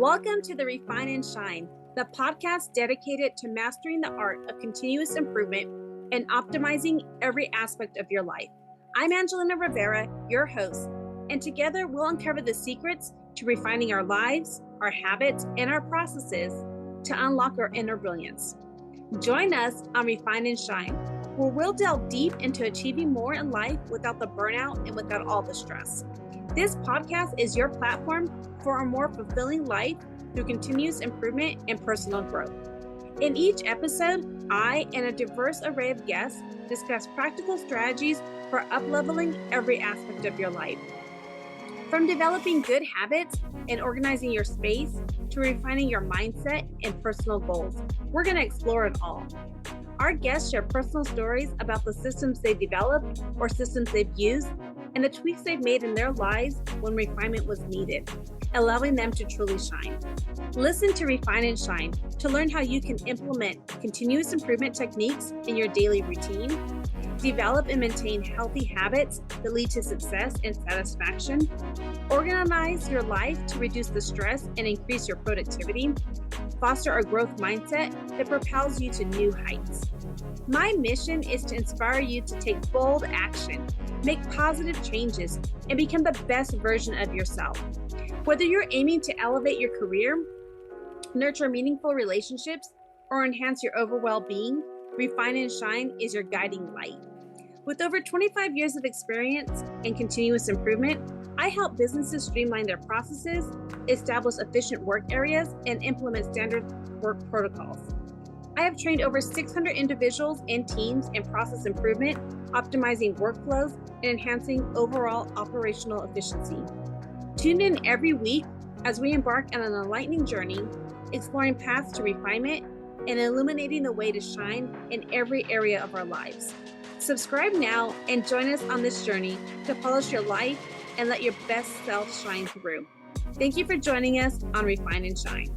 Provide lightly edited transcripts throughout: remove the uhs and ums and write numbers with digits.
Welcome to the Refine and Shine, the podcast dedicated to mastering the art of continuous improvement and optimizing every aspect of your life. I'm Angelina Rivera, your host, and together we'll uncover the secrets to refining our lives, our habits, and our processes to unlock our inner brilliance. Join us on Refine and Shine, where we'll delve deep into achieving more in life without the burnout and without all the stress. This podcast is your platform for a more fulfilling life through continuous improvement and personal growth. In each episode, I and a diverse array of guests discuss practical strategies for up-leveling every aspect of your life. From developing good habits and organizing your space to refining your mindset and personal goals, we're going to explore it all. Our guests share personal stories about the systems they've developed or systems they've used and the tweaks they've made in their lives when refinement was needed, allowing them to truly shine. Listen to Refine and Shine to learn how you can implement continuous improvement techniques in your daily routine, develop and maintain healthy habits that lead to success and satisfaction, organize your life to reduce the stress and increase your productivity, foster a growth mindset that propels you to new heights. My mission is to inspire you to take bold action, make positive changes, and become the best version of yourself. Whether you're aiming to elevate your career, nurture meaningful relationships, or enhance your overall well-being, Refine and Shine is your guiding light. With over 25 years of experience in continuous improvement, I help businesses streamline their processes, establish efficient work areas, and implement standard work protocols. I have trained over 600 individuals and teams in process improvement, optimizing workflows, and enhancing overall operational efficiency. Tune in every week as we embark on an enlightening journey, exploring paths to refinement and illuminating the way to shine in every area of our lives. Subscribe now and join us on this journey to polish your life and let your best self shine through. Thank you for joining us on Refine and Shine.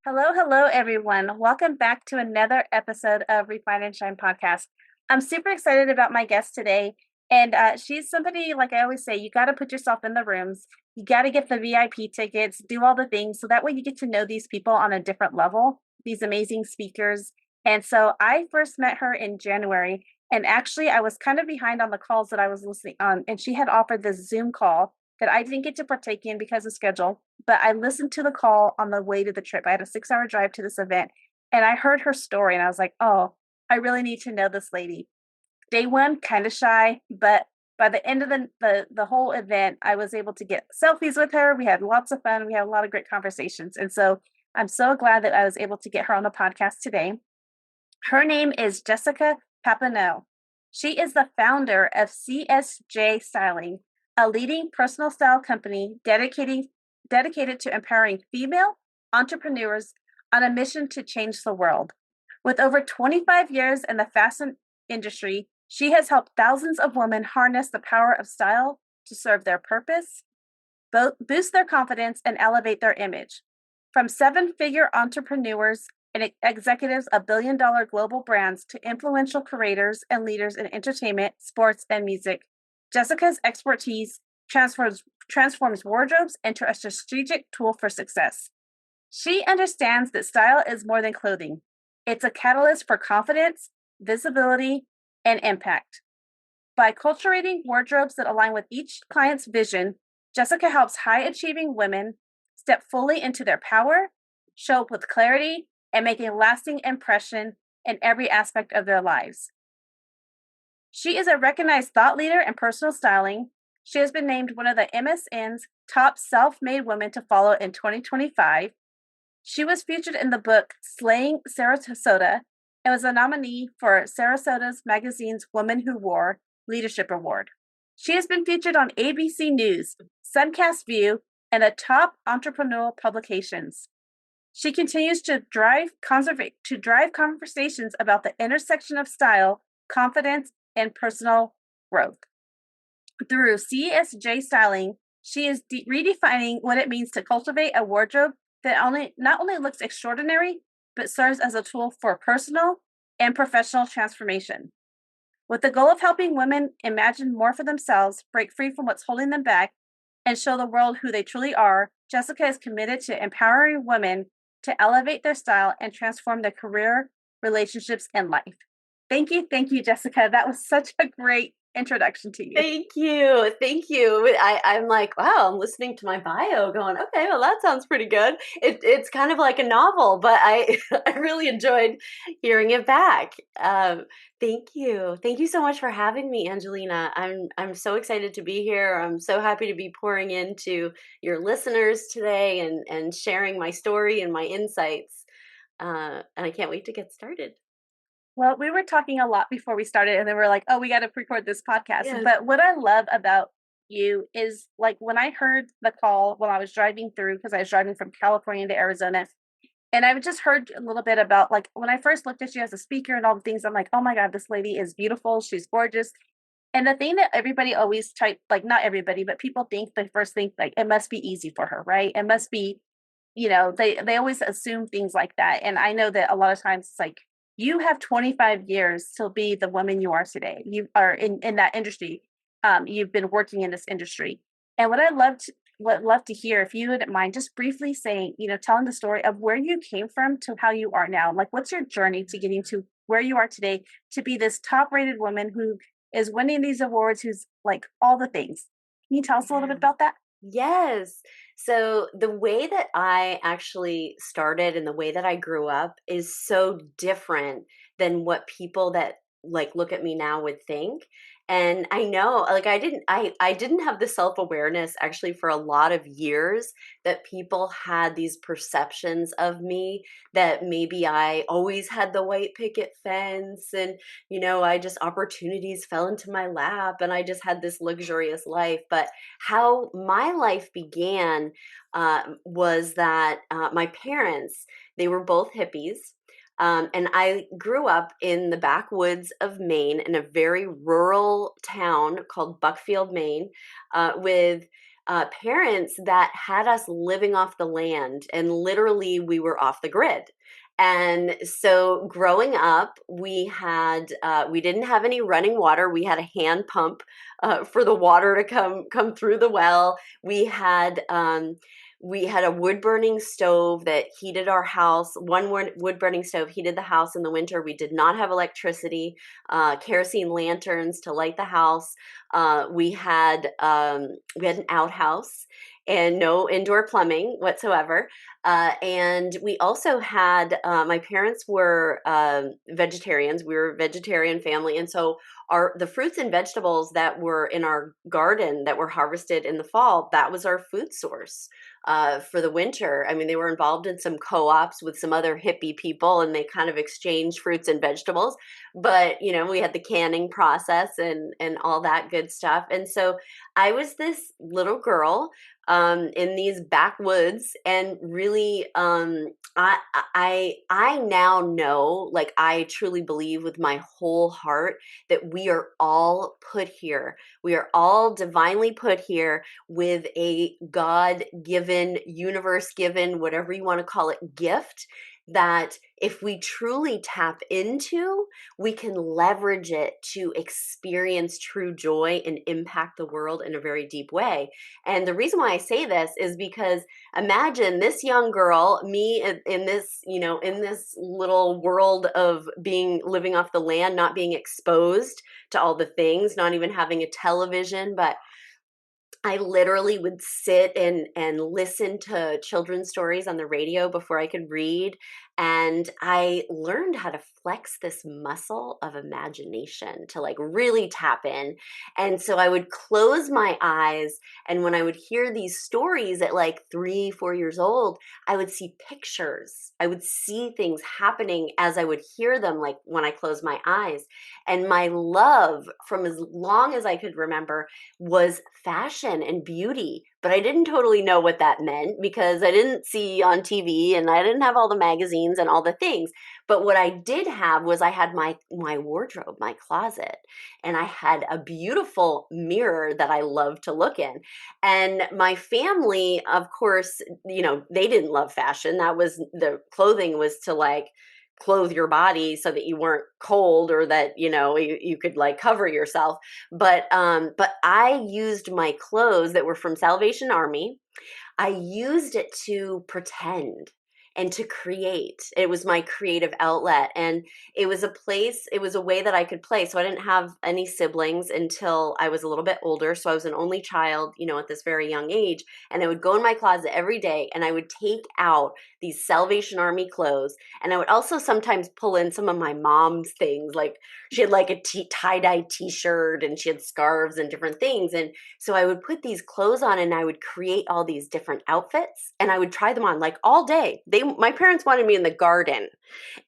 Hello, everyone. Welcome back to another episode of Refine and Shine podcast. I'm super excited about my guest today. And she's somebody, like I always say, you got to put yourself in the rooms. You got to get the VIP tickets, do all the things. So that way you get to know these people on a different level, these amazing speakers. And so I first met her in January. And actually, I was kind of behind on the calls that I was listening on. And she had offered this Zoom call that I didn't get to partake in because of schedule. But I listened to the call on the way to the trip. I had a 6-hour drive to this event. And I heard her story. And I was like, oh, I really need to know this lady. Day one, kind of shy, but by the end of the whole event, I was able to get selfies with her. We had lots of fun. We had a lot of great conversations. And so I'm so glad that I was able to get her on the podcast today. Her name is Jessica Papineau. She is the founder of CSJ Styling, a leading personal style company dedicated to empowering female entrepreneurs on a mission to change the world. With over 25 years in the fashion industry, she has helped thousands of women harness the power of style to serve their purpose, boost their confidence, and elevate their image. From 7-figure entrepreneurs and executives of billion-dollar global brands to influential creators and leaders in entertainment, sports, and music, Jessica's expertise transforms wardrobes into a strategic tool for success. She understands that style is more than clothing. It's a catalyst for confidence, visibility, and impact. By cultivating wardrobes that align with each client's vision, Jessica helps high-achieving women step fully into their power, show up with clarity, and make a lasting impression in every aspect of their lives. She is a recognized thought leader in personal styling. She has been named one of the MSN's top self-made women to follow in 2025. She was featured in the book Slaying Sarasota and was a nominee for Sarasota's magazine's Women Who Wore Leadership Award. She has been featured on ABC News, Suncast View, and the top entrepreneurial publications. She continues to drive conversations about the intersection of style, confidence, and personal growth. Through CSJ Styling, she is redefining what it means to cultivate a wardrobe that not only looks extraordinary, but serves as a tool for personal and professional transformation. With the goal of helping women imagine more for themselves, break free from what's holding them back, and show the world who they truly are, Jessica is committed to empowering women to elevate their style and transform their career, relationships, and life. Thank you, Jessica. That was such a great introduction to you. Thank you. Thank you. I'm like, wow, I'm listening to my bio going, okay, well, that sounds pretty good. It's kind of like a novel, but I, I really enjoyed hearing it back. Thank you. Thank you so much for having me, Angelina. I'm so excited to be here. I'm so happy to be pouring into your listeners today and sharing my story and my insights. And I can't wait to get started. Well, we were talking a lot before we started, and then we're like, oh, we got to record this podcast. Yes. But what I love about you is like when I heard the call while I was driving through, because I was driving from California to Arizona, and I just heard a little bit about like when I first looked at you as a speaker and all the things, I'm like, oh my God, this lady is beautiful. She's gorgeous. And the thing that everybody always type, like not everybody, but people think the first thing, like it must be easy for her, right? It must be, they always assume things like that. And I know that a lot of times it's like you have 25 years to be the woman you are today. You are in that industry. You've been working in this industry. And what love to hear, if you wouldn't mind just briefly saying, telling the story of where you came from to how you are now. Like what's your journey to getting to where you are today to be this top rated woman who is winning these awards, who's like all the things. Can you tell us a little bit about that? Yes. So the way that I actually started and the way that I grew up is so different than what people that like look at me now would think. And I know like I didn't have the self-awareness actually for a lot of years that people had these perceptions of me that maybe I always had the white picket fence and I just opportunities fell into my lap and I just had this luxurious life. But how my life began was that my parents, they were both hippies. And I grew up in the backwoods of Maine in a very rural town called Buckfield, Maine, with parents that had us living off the land, and literally we were off the grid. And so growing up, we didn't have any running water. We had a hand pump for the water to come through the well. We had a wood burning stove that heated our house. One wood burning stove heated the house in the winter. We did not have electricity, kerosene lanterns to light the house. We had an outhouse and no indoor plumbing whatsoever. And we also had my parents were vegetarians. We were a vegetarian family, and so the fruits and vegetables that were in our garden that were harvested in the fall, that was our food source for the winter. I mean, they were involved in some co-ops with some other hippie people, and they kind of exchanged fruits and vegetables. But we had the canning process and all that good stuff. And so I was this little girl in these backwoods, and really, I now know, like I truly believe with my whole heart that we are all put here. We are all divinely put here with a God given, universe given, whatever you want to call it, gift that if we truly tap into, we can leverage it to experience true joy and impact the world in a very deep way. And the reason why I say this is because imagine this young girl, me in this, in this little world of living off the land, not being exposed to all the things, not even having a television, but I literally would sit and listen to children's stories on the radio before I could read. And I learned how to flex this muscle of imagination to like really tap in. And so I would close my eyes. And when I would hear these stories at like 3, 4 years old, I would see pictures. I would see things happening as I would hear them, like when I closed my eyes. And my love from as long as I could remember was fashion and beauty, but I didn't totally know what that meant because I didn't see on TV and I didn't have all the magazines and all the things. But what I did have was I had my wardrobe, my closet, and I had a beautiful mirror that I loved to look in. And my family, of course, they didn't love fashion. That was the clothing was to like clothe your body so that you weren't cold or that you could like cover yourself, but I used my clothes that were from Salvation Army. I used it to pretend and to create. It was my creative outlet. And it was a place, it was a way that I could play. So I didn't have any siblings until I was a little bit older. So I was an only child, at this very young age. And I would go in my closet every day and I would take out these Salvation Army clothes. And I would also sometimes pull in some of my mom's things. Like she had like a tie-dye t-shirt and she had scarves and different things. And so I would put these clothes on and I would create all these different outfits and I would try them on like all day. My parents wanted me in the garden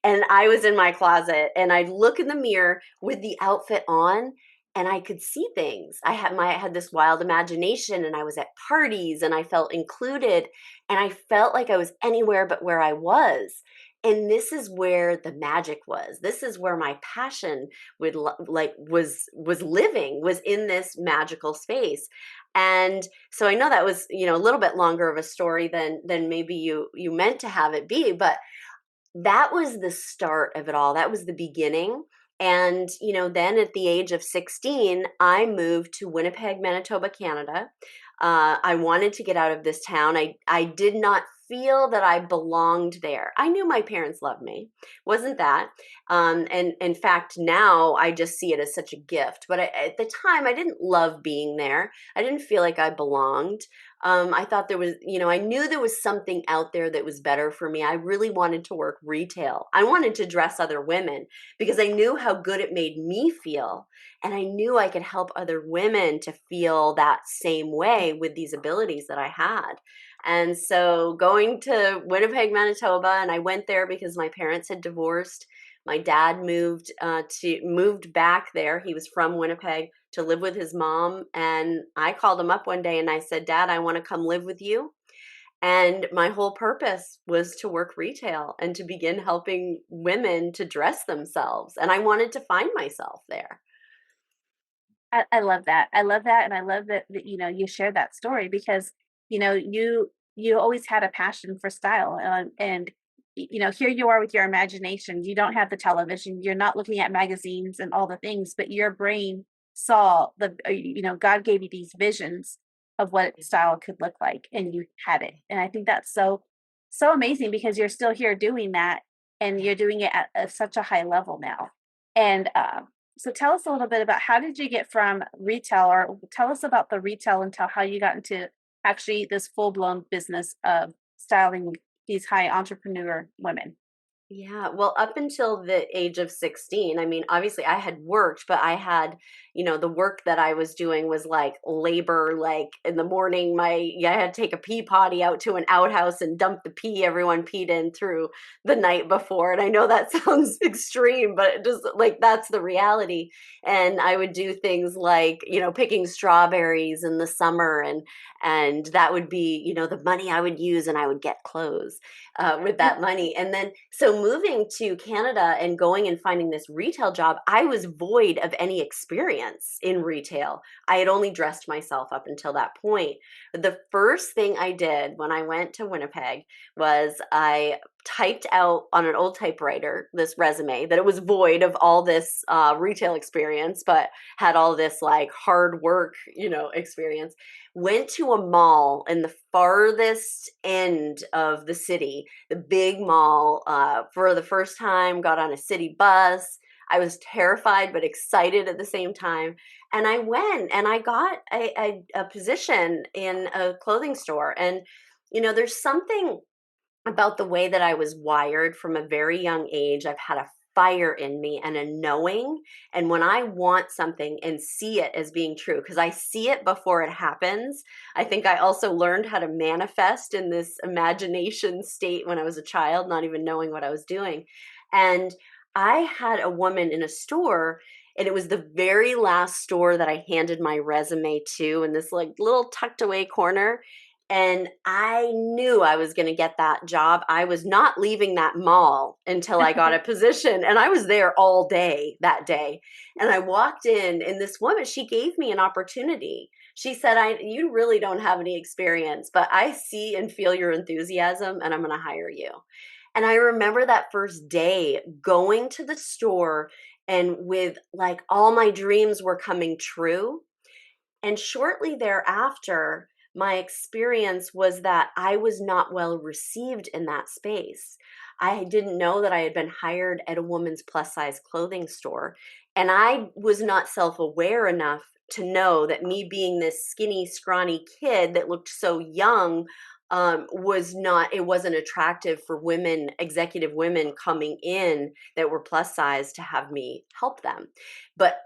and I was in my closet and I'd look in the mirror with the outfit on and I could see things. I had this wild imagination and I was at parties and I felt included and I felt like I was anywhere but where I was. And this is where the magic was. This is where my passion was living, was in this magical space. And so I know that was, a little bit longer of a story than maybe you meant to have it be, but that was the start of it all. That was the beginning. And, then at the age of 16, I moved to Winnipeg, Manitoba, Canada. I wanted to get out of this town. I did not feel that I belonged there. I knew my parents loved me. Wasn't that? And in fact, now I just see it as such a gift. But at the time, I didn't love being there. I didn't feel like I belonged. I thought there was, I knew there was something out there that was better for me. I really wanted to work retail. I wanted to dress other women because I knew how good it made me feel. And I knew I could help other women to feel that same way with these abilities that I had. And so going to Winnipeg, Manitoba, and I went there because my parents had divorced. My dad moved back there. He was from Winnipeg to live with his mom. And I called him up one day and I said, Dad, I want to come live with you. And my whole purpose was to work retail and to begin helping women to dress themselves. And I wanted to find myself there. I love that. I love that. And I love that you share that story because, you always had a passion for style. And here you are with your imagination. You don't have the television. You're not looking at magazines and all the things, but your brain saw God gave you these visions of what style could look like and you had it. And I think that's so amazing because you're still here doing that and you're doing it at such a high level now. And so tell us a little bit about how did you get from retail, or tell us about the retail until how you got into actually this full blown business of styling these high entrepreneur women. Yeah, well, up until the age of 16, I mean, obviously I had worked, but I had, the work that I was doing was like labor, like in the morning, I had to take a pee potty out to an outhouse and dump the pee everyone peed in through the night before. And I know that sounds extreme, but it just like that's the reality. And I would do things like, picking strawberries in the summer and that would be, the money I would use and I would get clothes with that money. And then, so moving to Canada and going and finding this retail job, I was void of any experience in retail. I had only dressed myself up until that point. But the first thing I did when I went to Winnipeg was I typed out on an old typewriter this resume that it was void of all this retail experience, but had all this like hard work, experience. Went to a mall in the farthest end of the city, the big mall, for the first time, got on a city bus. I was terrified but excited at the same time. And I went and I got a position in a clothing store. And, there's something about the way that I was wired from a very young age. I've had a fire in me and a knowing. And when I want something and see it as being true, because I see it before it happens, I think I also learned how to manifest in this imagination state when I was a child, not even knowing what I was doing. And I had a woman in a store, and it was the very last store that I handed my resume to in this like little tucked away corner. And I knew I was going to get that job. I was not leaving that mall until I got a position. And I was there all day that day. And I walked in, and this woman, she gave me an opportunity. She said, you really don't have any experience, but I see and feel your enthusiasm, and I'm going to hire you. And I remember that first day going to the store, and with like all my dreams were coming true. And shortly thereafter, my experience was that I was not well received in that space. I didn't know that I had been hired at a woman's plus size clothing store, and I was not self aware enough to know that me being this skinny, scrawny kid that looked so young it wasn't attractive for women, executive women coming in that were plus size to have me help them.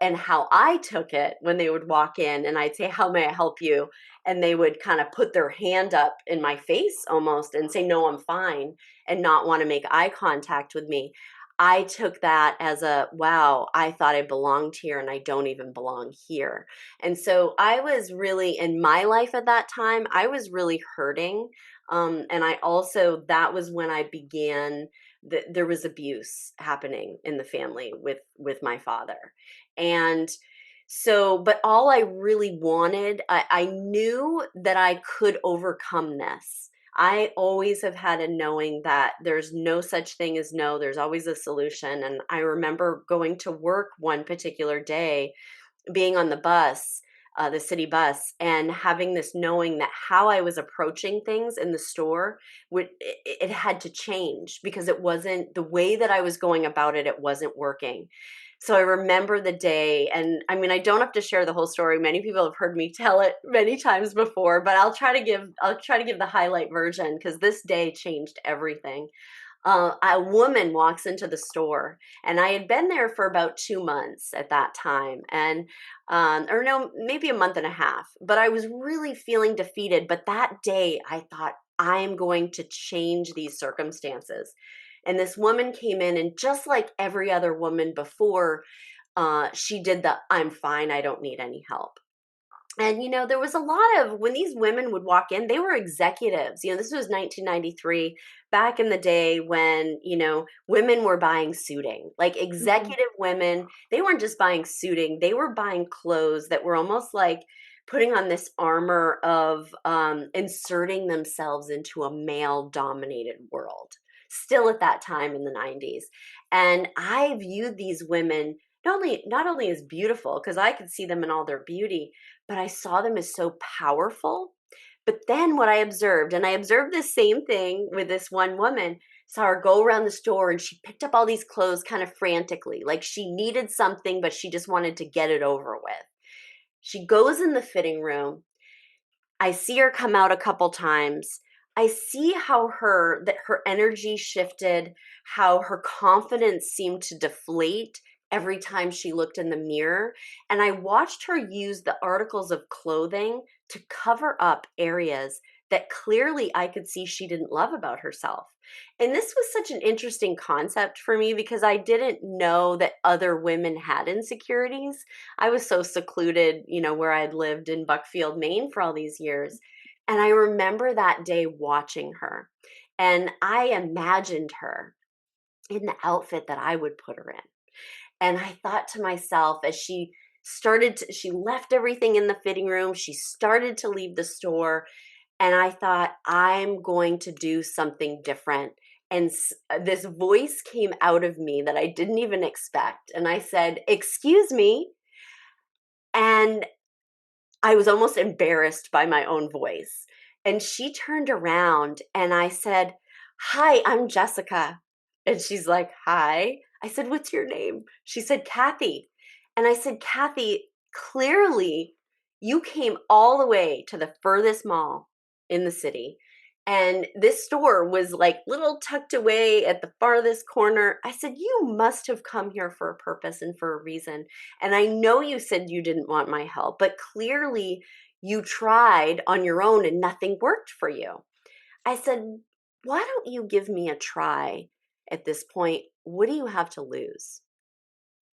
And how I took it when they would walk in and I'd say, "How may I help you?" And they would kind of put their hand up in my face almost and say, "No, I'm fine," and not want to make eye contact with me. I took that as wow, I thought I belonged here and I don't even belong here. And so I was really, in my life at that time, I was really hurting. And that was when I began, there was abuse happening in the family with my father. And so, but all I really wanted, I knew that I could overcome this. I always have had a knowing that there's no such thing as no, there's always a solution. And I remember going to work one particular day, being on the city bus, and having this knowing that how I was approaching things in the store, it had to change because it wasn't the way that I was going about it. It wasn't working. So I remember the day, and I mean, I don't have to share the whole story. Many people have heard me tell it many times before, but I'll try to give the highlight version because this day changed everything. A woman walks into the store, and I had been there for about 2 months at that time, and or no, maybe a month and a half, but I was really feeling defeated. But that day I thought, I am going to change these circumstances. And this woman came in, and just like every other woman before, she did the "I'm fine, I don't need any help." And, there was a lot of, when these women would walk in, they were executives. This was 1993, back in the day when, women were buying suiting, like Mhm. executive women. They weren't just buying suiting, they were buying clothes that were almost like putting on this armor of inserting themselves into a male dominated world, still at that time in the 90s. And I viewed these women not only as beautiful, because I could see them in all their beauty, but I saw them as so powerful. But then what I observed, and I observed the same thing with this one woman, saw her go around the store and she picked up all these clothes kind of frantically, like she needed something, but she just wanted to get it over with. She goes in the fitting room. I see her come out a couple times. I see how her energy shifted, how her confidence seemed to deflate every time she looked in the mirror. And I watched her use the articles of clothing to cover up areas that clearly I could see she didn't love about herself. And this was such an interesting concept for me because I didn't know that other women had insecurities. I was so secluded, where I'd lived in Buckfield, Maine for all these years. And I remember that day watching her, and I imagined her in the outfit that I would put her in. And I thought to myself, as she left everything in the fitting room, she started to leave the store, and I thought, I'm going to do something different. And this voice came out of me that I didn't even expect. And I said, "Excuse me." And I was almost embarrassed by my own voice. And she turned around and I said, "Hi, I'm Jessica." And she's like, "Hi." I said, "What's your name?" She said, "Kathy." And I said, "Kathy, clearly you came all the way to the furthest mall in the city. And this store was like little tucked away at the farthest corner." I said, "You must have come here for a purpose and for a reason. And I know you said you didn't want my help, but clearly you tried on your own and nothing worked for you." I said, "Why don't you give me a try at this point? What do you have to lose?"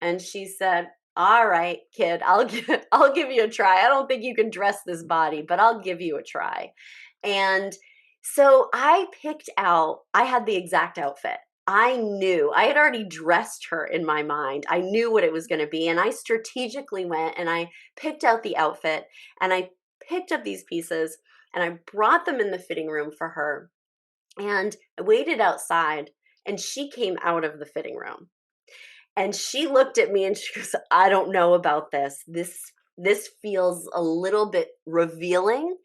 And she said, "All right, kid, I'll give you a try. I don't think you can dress this body, but I'll give you a try." And so I had the exact outfit. I knew I had already dressed her in my mind. I knew what it was going to be. And I strategically went and I picked out the outfit, and I picked up these pieces and I brought them in the fitting room for her. And I waited outside, and she came out of the fitting room. And she looked at me and she goes, "I don't know about this. This feels a little bit revealing."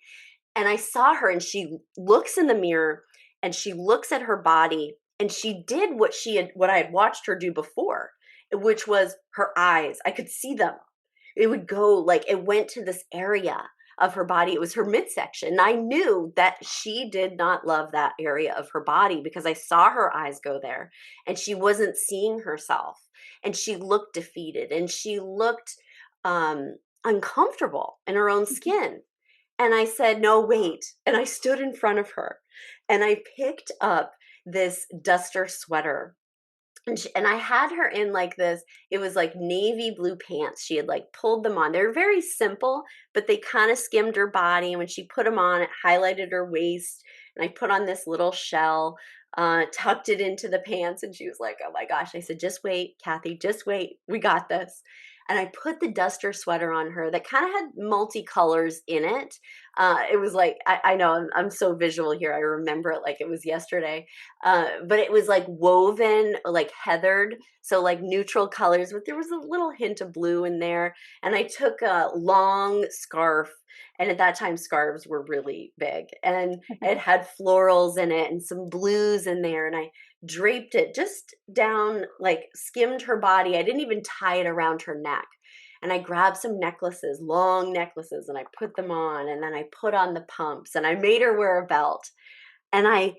And I saw her, and she looks in the mirror, and she looks at her body, and she did what I had watched her do before, which was her eyes. I could see them. It would go like it went to this area of her body. It was her midsection. And I knew that she did not love that area of her body because I saw her eyes go there, and she wasn't seeing herself, and she looked defeated, and she looked uncomfortable in her own skin. And I said, no, wait. And I stood in front of her, and I picked up this duster sweater, and I had her in like this, it was like navy blue pants. She had like pulled them on. They're very simple, but they kind of skimmed her body. And when she put them on, it highlighted her waist. And I put on this little shell, tucked it into the pants. And she was like, oh my gosh. I said, just wait, Kathy, just wait. We got this. And I put the duster sweater on her that kind of had multicolors in it. It was like, I know I'm so visual here. I remember it like it was yesterday. But it was like woven, like heathered, so like neutral colors, but there was a little hint of blue in there. And I took a long scarf, and at that time scarves were really big, and it had florals in it and some blues in there, and I draped it just down, like skimmed her body. I didn't even tie it around her neck. And I grabbed some necklaces, long necklaces, and I put them on, and then I put on the pumps, and I made her wear a belt. And I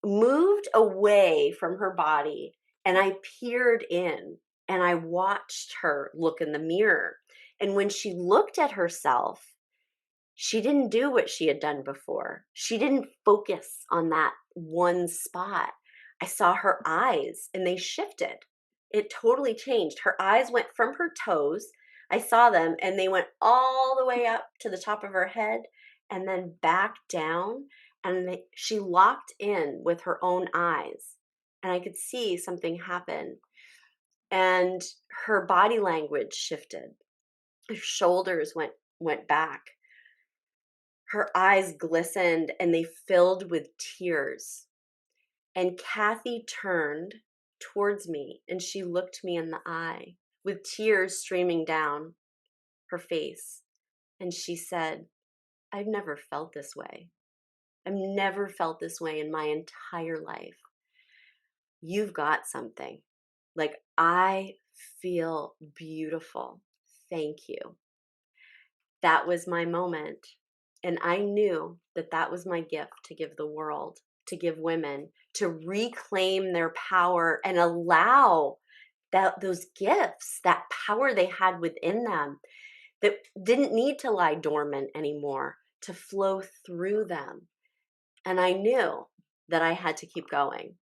moved away from her body, and I peered in, and I watched her look in the mirror. And when she looked at herself, she didn't do what she had done before. She didn't focus on that one spot. I saw her eyes, and they shifted. It totally changed. Her eyes went from her toes. I saw them, and they went all the way up to the top of her head and then back down. And she locked in with her own eyes. And I could see something happen. And her body language shifted. Her shoulders went back. Her eyes glistened, and they filled with tears. And Kathy turned towards me, and she looked me in the eye with tears streaming down her face. And she said, I've never felt this way. I've never felt this way in my entire life. You've got something. Like, I feel beautiful. Thank you. That was my moment. And I knew that that was my gift to give the world, to give women, to reclaim their power and allow those gifts, that power they had within them that didn't need to lie dormant anymore, to flow through them. And I knew that I had to keep going.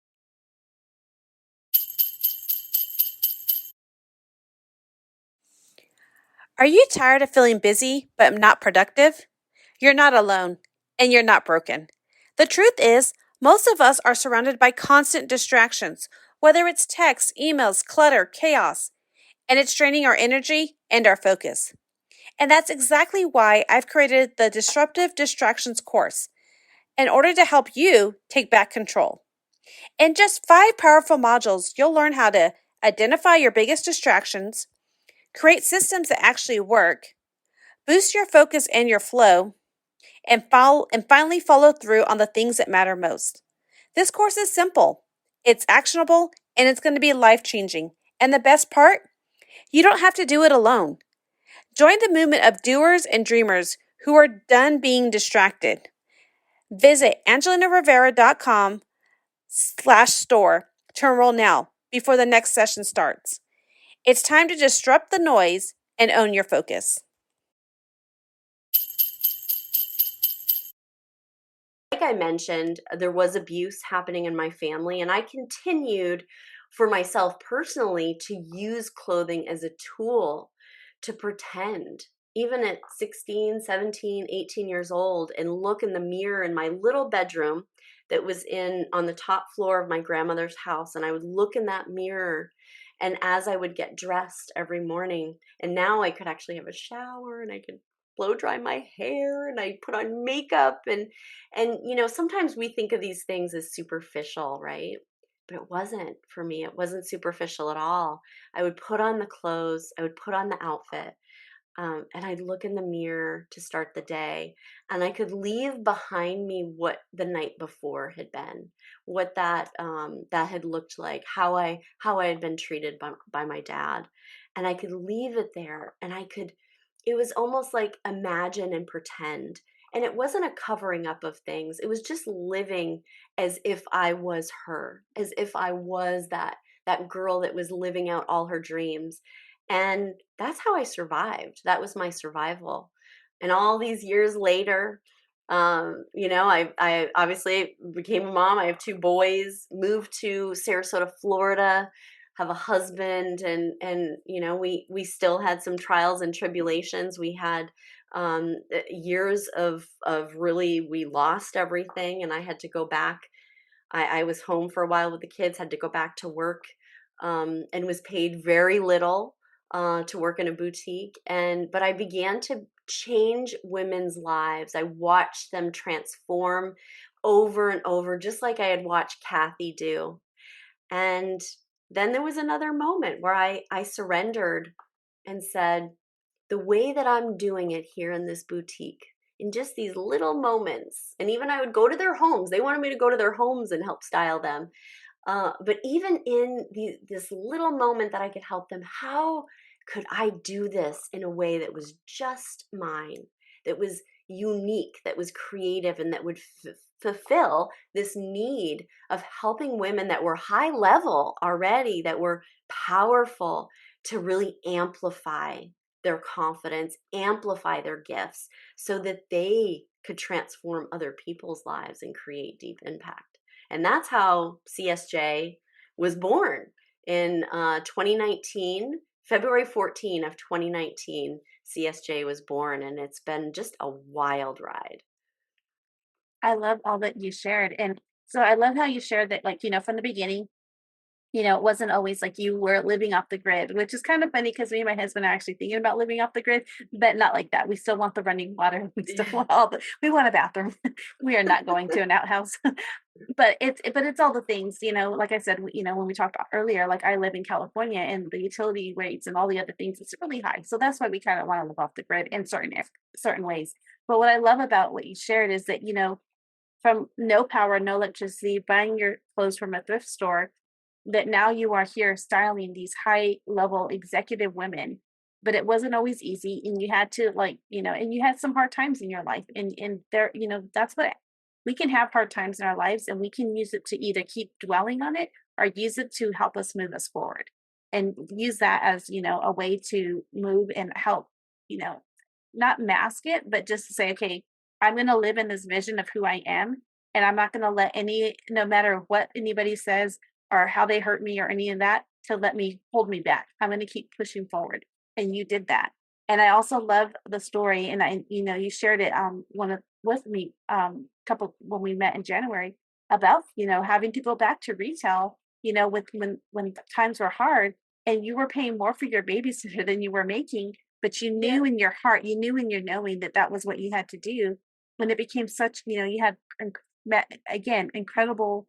Are you tired of feeling busy but not productive? You're not alone, and you're not broken. The truth is, most of us are surrounded by constant distractions, whether it's texts, emails, clutter, chaos, and it's draining our energy and our focus. And that's exactly why I've created the Disruptive Distractions course in order to help you take back control. In just 5 powerful modules, you'll learn how to identify your biggest distractions, create systems that actually work, boost your focus and your flow, and finally follow through on the things that matter most. This course is simple, it's actionable, and it's going to be life-changing. And the best part, you don't have to do it alone. Join the movement of doers and dreamers who are done being distracted. Visit angelinarivera.com/store to enroll now before the next session starts. It's time to disrupt the noise and own your focus. Like I mentioned, there was abuse happening in my family, and I continued for myself personally to use clothing as a tool to pretend, even at 16, 17, 18 years old, and look in the mirror in my little bedroom that was on the top floor of my grandmother's house. And I would look in that mirror, and as I would get dressed every morning, and now I could actually have a shower, and I could blow dry my hair, and I put on makeup, and sometimes we think of these things as superficial, right? But it wasn't for me. It wasn't superficial at all. I would put on the clothes, I would put on the outfit, And I'd look in the mirror to start the day, and I could leave behind me what the night before had been, what that had looked like, how I had been treated by my dad, and I could leave it there, and I could. It was almost like imagine and pretend, and it wasn't a covering up of things. It was just living as if I was her, as if I was that girl that was living out all her dreams. And that's how I survived. That was my survival. And all these years later, I obviously became a mom. I have two boys, moved to Sarasota, Florida, have a husband, and we still had some trials and tribulations. We had years of really, we lost everything, and I had to go back. I was home for a while with the kids, had to go back to work, and was paid very little to work in a boutique. But I began to change women's lives. I watched them transform over and over, just like I had watched Kathy do. And then there was another moment where I surrendered and said, the way that I'm doing it here in this boutique, in just these little moments, and even I would go to their homes. They wanted me to go to their homes and help style them. But even in this little moment that I could help them, how could I do this in a way that was just mine, that was unique, that was creative, and that would fulfill this need of helping women that were high level already, that were powerful, to really amplify their confidence, amplify their gifts so that they could transform other people's lives and create deep impact. And that's how CSJ was born in 2019, February 14 of 2019. CSJ was born, and it's been just a wild ride. I love all that you shared. And so I love how you shared that, like, from the beginning, it wasn't always like you were living off the grid, which is kind of funny because me and my husband are actually thinking about living off the grid, but not like that. We still want the running water. We still Yeah. want we want a bathroom. We are not going to an outhouse. But it's all the things, like I said, when we talked about earlier, like I live in California and the utility rates and all the other things, it's really high. So that's why we kind of want to live off the grid in certain ways. But what I love about what you shared is that, from no power, no electricity, buying your clothes from a thrift store, that now you are here styling these high level executive women. But it wasn't always easy, and you had to, like, and you had some hard times in your life, and there, that's what we can have, hard times in our lives, and we can use it to either keep dwelling on it or use it to help us move us forward, and use that as, a way to move and help, you know not mask it, but just to say, okay, I'm going to live in this vision of who I am. And I'm not going to let no matter what anybody says or how they hurt me or any of that, to let me hold me back. I'm going to keep pushing forward. And you did that. And I also love the story. And you shared it with me couple when we met in January about, having to go back to retail, with when times were hard and you were paying more for your babysitter than you were making, but you Yeah. knew in your heart, you knew in your knowing that that was what you had to do. When it became such, you had met again incredible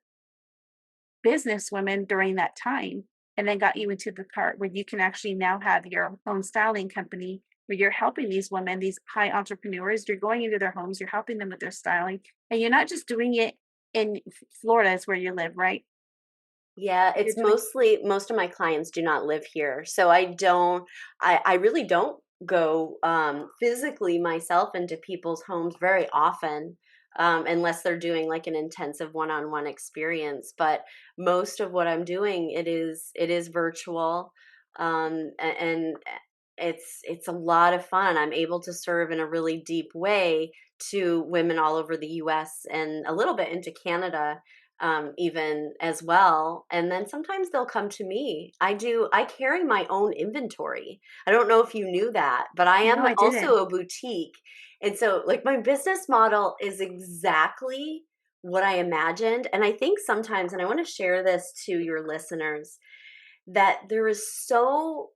business women during that time, and then got you into the part where you can actually now have your own styling company where you're helping these women, these high entrepreneurs. You're going into their homes, you're helping them with their styling, and you're not just doing it in Florida, is where you live, right? Yeah, You're it's doing most of my clients do not live here. So I really don't go physically myself into people's homes very often, unless they're doing like an intensive one-on-one experience. But most of what I'm doing, it is virtual. And it's a lot of fun. I'm able to serve in a really deep way to women all over the US and a little bit into Canada, even as well. And then sometimes they'll come to me. I carry my own inventory. I don't know if you knew that, but I No, am I didn't. also a boutique. And so, like, my business model is exactly what I imagined. And I think sometimes, and I want to share this to your listeners, that there's so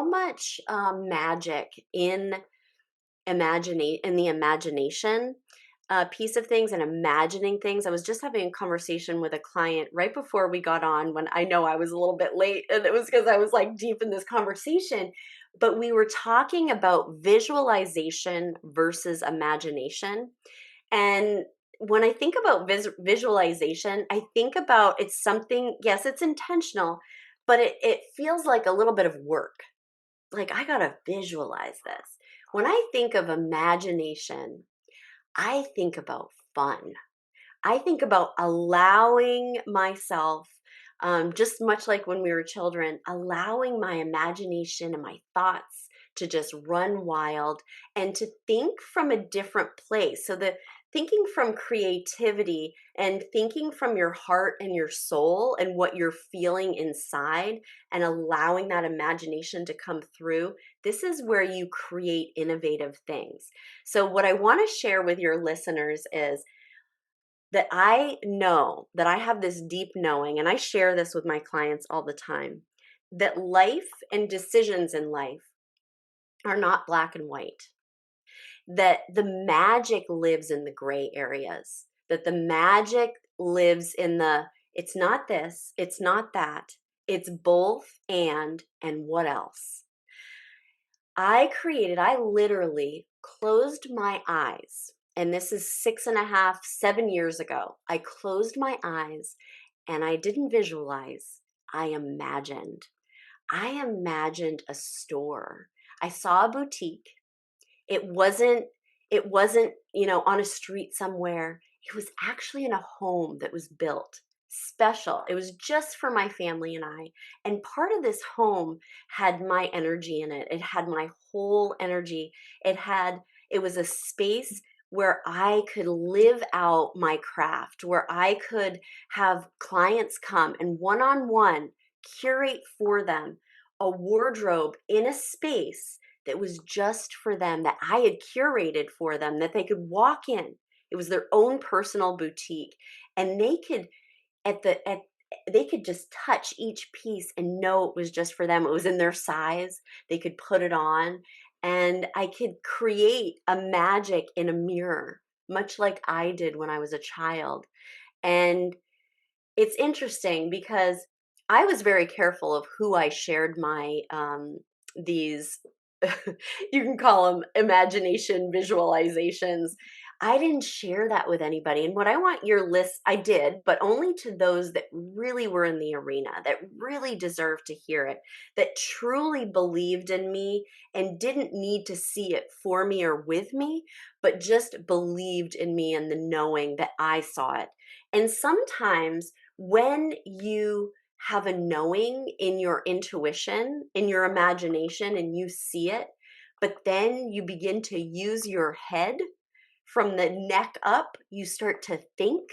much magic in the imagination piece of things and imagining things. I was just having a conversation with a client right before we got on, when I know I was a little bit late, and it was because I was like deep in this conversation. but we were talking about visualization versus imagination. And when I think about visualization, I think about it's something, yes, it's intentional, but it feels like a little bit of work. Like, I got to visualize this. When I think of imagination, I think about fun. I think about allowing myself, just much like when we were children, allowing my imagination and my thoughts to just run wild and to think from a different place. So the thinking from creativity and thinking from your heart and your soul and what you're feeling inside and allowing that imagination to come through, this is where you create innovative things. So what I want to share with your listeners is that I know that I have this deep knowing, and I share this with my clients all the time, that life and decisions in life are not black and white, that the magic lives in the gray areas, that the magic lives in the, it's not this, it's not that, it's both and what else? I literally closed my eyes. And this is 6.5, 7 years ago. I closed my eyes and I didn't visualize. I imagined. I imagined a store. I saw a boutique. It wasn't, on a street somewhere. It was actually in a home that was built special. It was just for my family and I. And part of this home had my energy in it. It had my whole energy. It was a space where I could live out my craft, where I could have clients come and one-on-one curate for them a wardrobe in a space that was just for them, that I had curated for them, that they could walk in. It was their own personal boutique, and they could they could just touch each piece and know it was just for them. It was in their size. They could put it on, and I could create a magic in a mirror, much like I did when I was a child. And it's interesting because I was very careful of who I shared my these you can call them imagination visualizations. I didn't share that with anybody. And what I want your list, I did, but only to those that really were in the arena, that really deserved to hear it, that truly believed in me and didn't need to see it for me or with me, but just believed in me and the knowing that I saw it. And sometimes when you have a knowing in your intuition, in your imagination, and you see it, but then you begin to use your head from the neck up, you start to think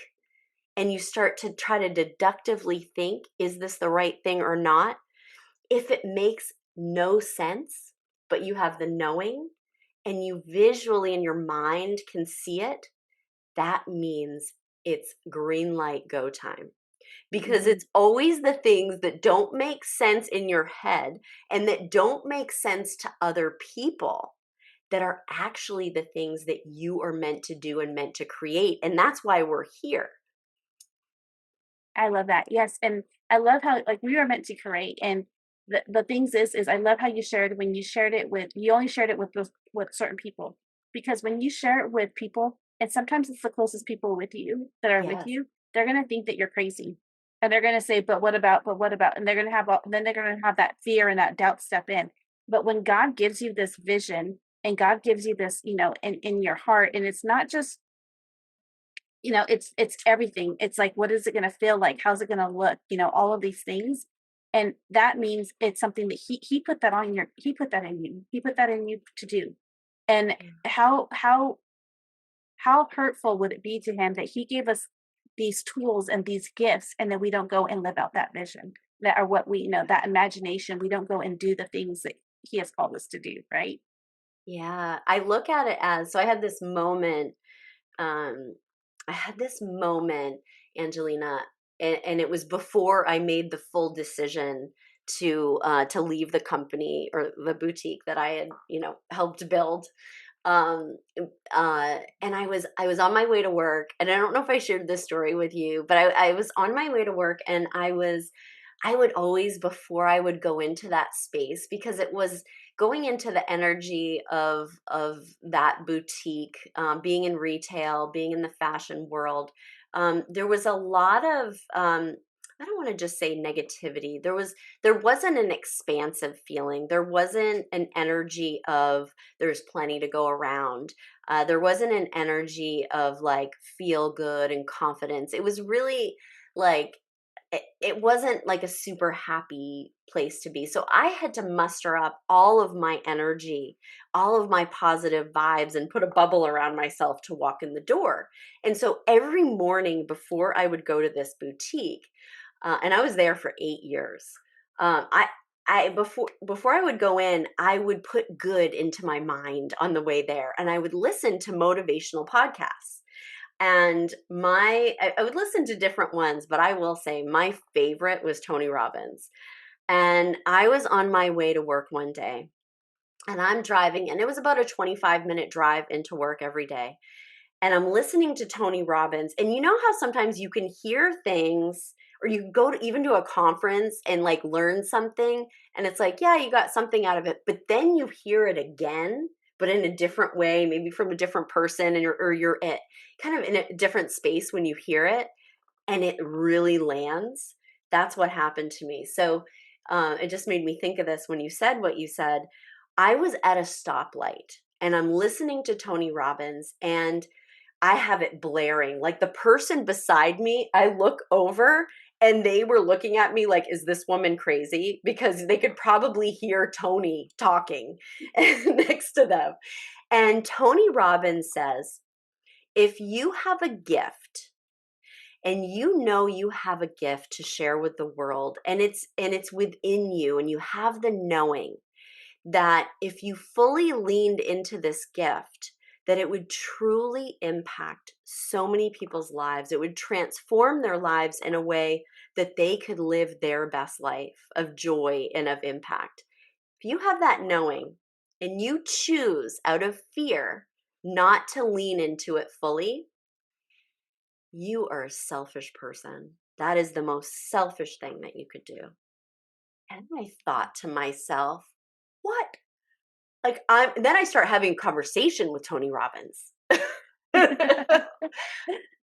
and you start to try to deductively think, is this the right thing or not? If it makes no sense, but you have the knowing and you visually in your mind can see it, that means it's green light go time, because Mhm. it's always the things that don't make sense in your head and that don't make sense to other people that are actually the things that you are meant to do and meant to create. And that's why we're here. I love that. Yes, and I love how like we are meant to create. And the things is I love how you shared when you shared it with you only shared it with those with certain people, because when you share it with people, and sometimes it's the closest people with you that are with Yes. you, they're gonna think that you're crazy, and they're gonna say, but what about, and they're gonna have then they're gonna have that fear and that doubt step in. But when God gives you this vision and God gives you this, in your heart, and it's not just it's everything. It's like, what is it going to feel like? How's it going to look? All of these things. And that means it's something that he put that on your he put that in you. He put that in you to do. And Yeah. how hurtful would it be to him that he gave us these tools and these gifts, and then we don't go and live out that vision, that are what we that imagination, we don't go and do the things that he has called us to do, right? Yeah. I look at it as, so um, I had this moment, Angelina, and it was before I made the full decision to leave the company or the boutique that I had, helped build. Um, and I was on my way to work, and I don't know if I shared this story with you, but I was on my way to work, and I would always, before I would go into that space, because going into the energy of that boutique, being in retail, being in the fashion world, there was a lot of I don't want to just say negativity. There wasn't an expansive feeling. There wasn't an energy of there's plenty to go around. There wasn't an energy of like feel good and confidence. It was really like it wasn't like a super happy place to be. So I had to muster up all of my energy, all of my positive vibes, and put a bubble around myself to walk in the door. And so every morning before I would go to this boutique, and I was there for 8 years. I before I would go in, I would put good into my mind on the way there, and I would listen to motivational podcasts. And I would listen to different ones, but I will say my favorite was Tony Robbins. And I was on my way to work one day, and I'm driving, and it was about a 25-minute drive into work every day. And I'm listening to Tony Robbins. And you know how sometimes you can hear things, or you go to even to a conference and like learn something, and it's like, yeah, you got something out of it, but then you hear it again, but in a different way, maybe from a different person, and you're at kind of in a different space when you hear it, and it really lands. That's what happened to me. So it just made me think of this when you said what you said. I was at a stoplight, and I'm listening to Tony Robbins, and I have it blaring. Like the person beside me, I look over and they were looking at me like, is this woman crazy? Because they could probably hear Tony talking next to them. And Tony Robbins says, if you have a gift and you know you have a gift to share with the world, and it's within you, and you have the knowing that if you fully leaned into this gift, that it would truly impact so many people's lives. It would transform their lives in a way that they could live their best life of joy and of impact. If you have that knowing and you choose out of fear not to lean into it fully, you are a selfish person. That is the most selfish thing that you could do. And I thought to myself, what? Like then I start having a conversation with Tony Robbins.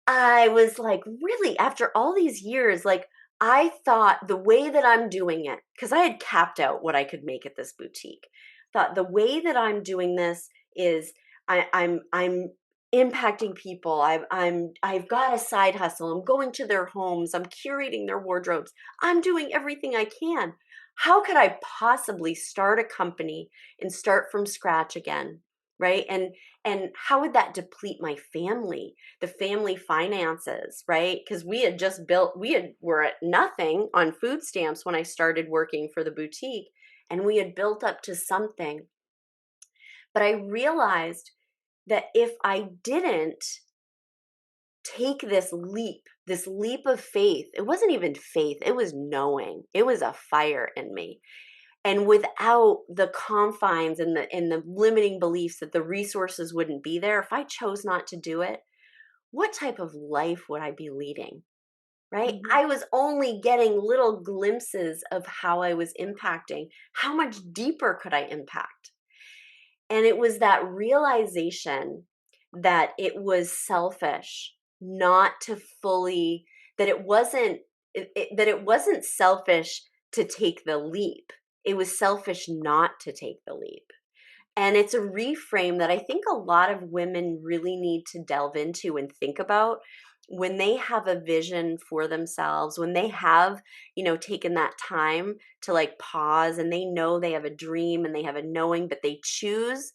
I was like, really, after all these years, like I thought the way that I'm doing it, because I had capped out what I could make at this boutique, thought the way that I'm doing this is I'm impacting people. I've got a side hustle. I'm going to their homes. I'm curating their wardrobes. I'm doing everything I can. How could I possibly start a company and start from scratch again? Right. And how would that deplete my family, the family finances, right? Because were at nothing on food stamps when I started working for the boutique, and we had built up to something. But I realized that if I didn't take this leap of faith, it wasn't even faith, it was knowing, it was a fire in me. And without the confines and the limiting beliefs that the resources wouldn't be there, if I chose not to do it, what type of life would I be leading? Right? Mhm. I was only getting little glimpses of how I was impacting. How much deeper could I impact? And it was that realization that it was selfish not to fully, that it wasn't selfish to take the leap. It was selfish not to take the leap. And it's a reframe that I think a lot of women really need to delve into and think about when they have a vision for themselves, when they have, taken that time to like pause, and they know they have a dream and they have a knowing, but they choose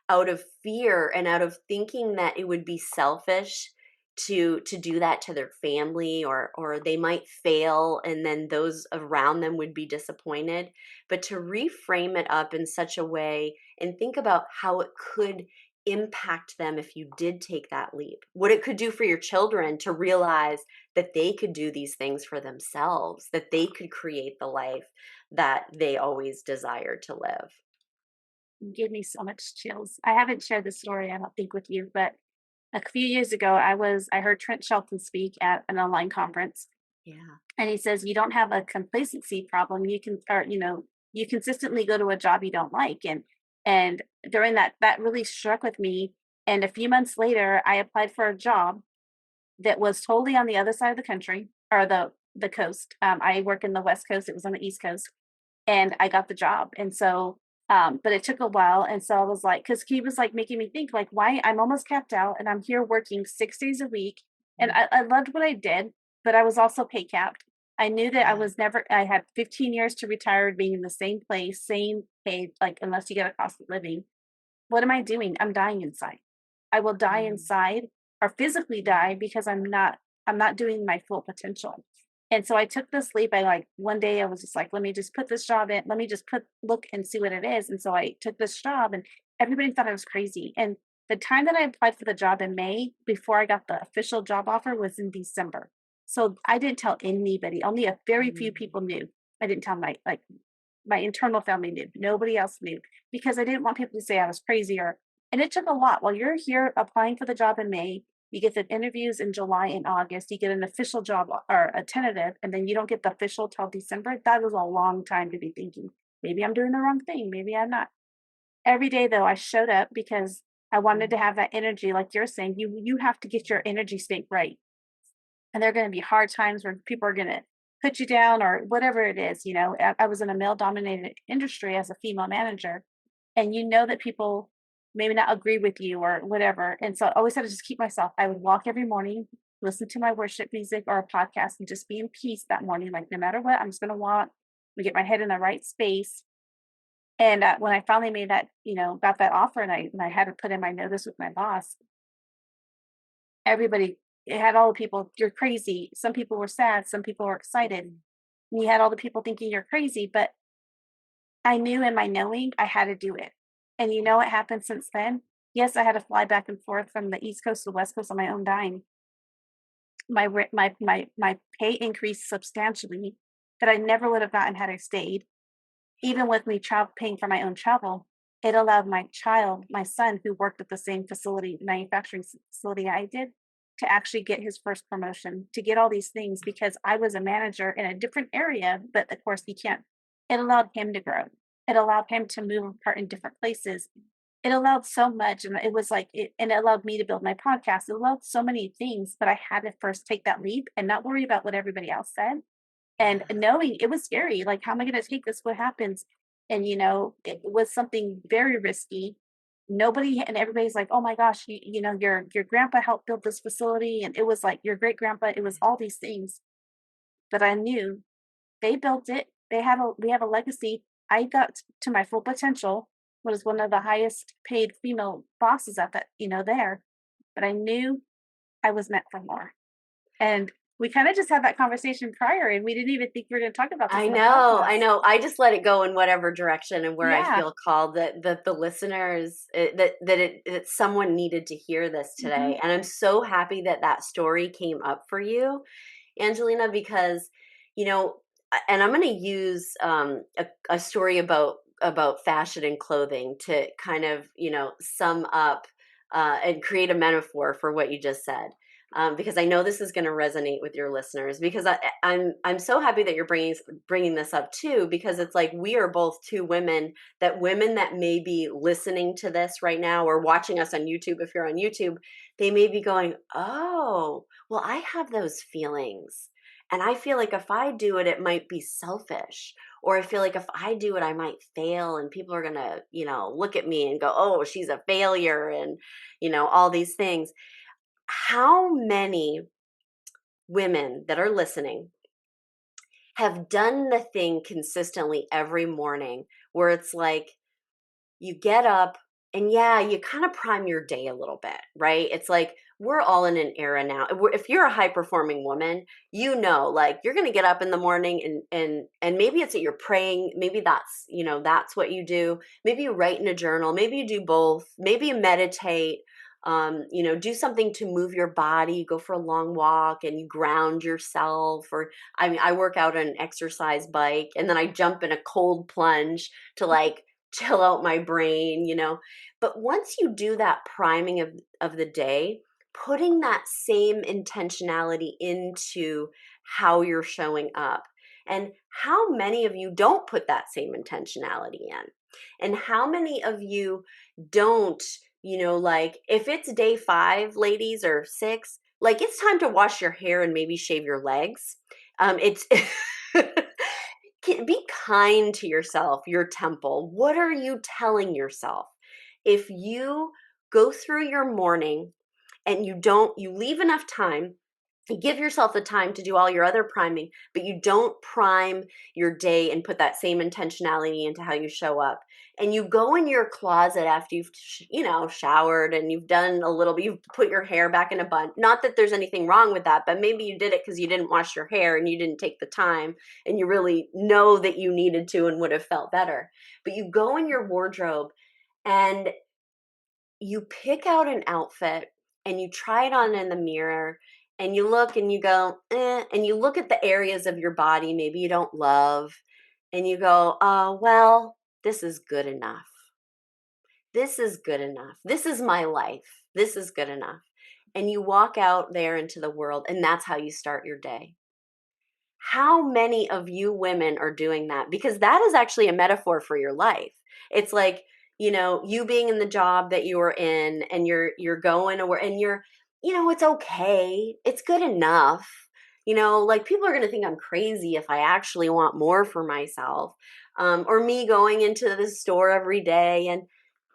out of fear and out of thinking that it would be selfish to do that to their family, or they might fail and then those around them would be disappointed, but to reframe it up in such a way and think about how it could impact them if you did take that leap, what it could do for your children to realize that they could do these things for themselves, that they could create the life that they always desired to live. You give me so much chills. I haven't shared this story, I don't think, with you, but a few years ago, I heard Trent Shelton speak at an online conference, Yeah. and he says, "You don't have a complacency problem. You can, or you consistently go to a job you don't like. And during that really struck with me. And a few months later, I applied for a job that was totally on the other side of the country, or the coast. I work in the West Coast. It was on the East Coast, and I got the job. And so, but it took a while. And so I was like, because he was like making me think, like, why I'm almost capped out, and I'm here working 6 days a week, and I loved what I did, but I was also pay capped. I knew that I was never. I had 15 years to retire, being in the same place, same pay, like unless you get a cost of living. What am I doing? I'm dying inside. I will die inside, or physically die, because I'm not doing my full potential. And so I took this leap. I like one day I was just like, let me just put this job in. Let me just look and see what it is. And so I took this job, and everybody thought I was crazy. And the time that I applied for the job in May, before I got the official job offer, was in December. So I didn't tell anybody. Only a very few people knew. I didn't tell my internal family knew. Nobody else knew, because I didn't want people to say I was crazy. And it took a lot. While you're here applying for the job in May, you get the interviews in July and August, you get an official job or a tentative, and then you don't get the official till December. That was a long time to be thinking, maybe I'm doing the wrong thing. Maybe I'm not. Every day though, I showed up because I wanted to have that energy. Like you're saying, you have to get your energy state right. And there are going to be hard times where people are going to put you down or whatever it is. I was in a male dominated industry as a female manager, and that people maybe not agree with you or whatever. And so I always had to just keep myself. I would walk every morning, listen to my worship music or a podcast, and just be in peace that morning. Like, no matter what, I'm just going to walk, get my head in the right space. And when I finally made that, got that offer, and I had to put in my notice with my boss, everybody, it had all the people, you're crazy. Some people were sad. Some people were excited. And you had all the people thinking you're crazy, but I knew in my knowing I had to do it. And you know what happened since then? Yes, I had to fly back and forth from the East Coast to the West Coast on my own dime. My pay increased substantially that I never would have gotten had I stayed. Even with me paying for my own travel, it allowed my son, who worked at the same manufacturing facility I did, to actually get his first promotion, to get all these things, because I was a manager in a different area, but of course he can't. It allowed him to grow. It allowed him to move apart in different places. It allowed so much. And it was and it allowed me to build my podcast. It allowed so many things, but I had to first take that leap and not worry about what everybody else said. And knowing it was scary, like, how am I going to take this? What happens? And, it was something very risky. Nobody and everybody's like, oh my gosh, your grandpa helped build this facility. And it was like your great grandpa, it was all these things. But I knew they built it. We have a legacy. I got to my full potential, was one of the highest paid female bosses at that, there. But I knew I was meant for more. And we kind of just had that conversation prior, and we didn't even think we were going to talk about this. I know. I just let it go in whatever direction and where I feel called, that the listeners, that someone needed to hear this today. And I'm so happy that story came up for you, Angelina, because, and I'm going to use a story about fashion and clothing to kind of, sum up and create a metaphor for what you just said. Because I know this is going to resonate with your listeners, because I'm so happy that you're bringing this up too, because it's like, we are both two women that may be listening to this right now or watching us on YouTube. If you're on YouTube, they may be going, oh, well, I have those feelings. And I feel like if I do it, it might be selfish. Or I feel like if I do it, I might fail and people are going to, look at me and go, oh, she's a failure, and, all these things. How many women that are listening have done the thing consistently every morning where it's like, you get up and you kind of prime your day a little bit, right? It's like, we're all in an era now. If you're a high performing woman, like, you're going to get up in the morning and maybe it's that you're praying. Maybe that's, that's what you do. Maybe you write in a journal. Maybe you do both. Maybe you meditate. Do something to move your body, go for a long walk and you ground yourself. Or I work out on an exercise bike, and then I jump in a cold plunge to like chill out my brain, But once you do that priming of the day, putting that same intentionality into how you're showing up. And how many of you don't put that same intentionality in? And how many of you don't, like if it's day 5, ladies, or 6, like it's time to wash your hair and maybe shave your legs. It's be kind to yourself, your temple. What are you telling yourself? If you go through your morning and you leave enough time, you give yourself the time to do all your other priming, but you don't prime your day and put that same intentionality into how you show up. And you go in your closet after you've, showered, and you've done a little bit, you've put your hair back in a bun. Not that there's anything wrong with that, but maybe you did it because you didn't wash your hair and you didn't take the time and you really know that you needed to and would have felt better. But you go in your wardrobe and you pick out an outfit and you try it on in the mirror and you look and you go, and you look at the areas of your body maybe you don't love and you go, oh, well, this is good enough. This is good enough. This is my life. This is good enough. And you walk out there into the world and that's how you start your day. How many of you women are doing that? Because that is actually a metaphor for your life. It's like, you being in the job that you are in and you're going to work and it's okay. It's good enough. Like people are going to think I'm crazy if I actually want more for myself. Or me going into the store every day and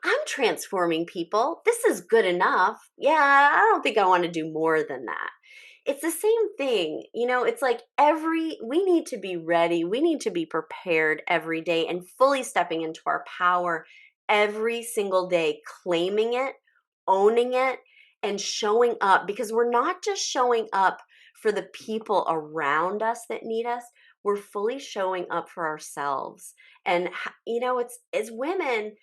I'm transforming people. This is good enough. Yeah, I don't think I want to do more than that. It's the same thing. It's like we need to be ready. We need to be prepared every day and fully stepping into our power every single day, claiming it, owning it, and showing up, because we're not just showing up for the people around us that need us. We're fully showing up for ourselves. And, it's as women,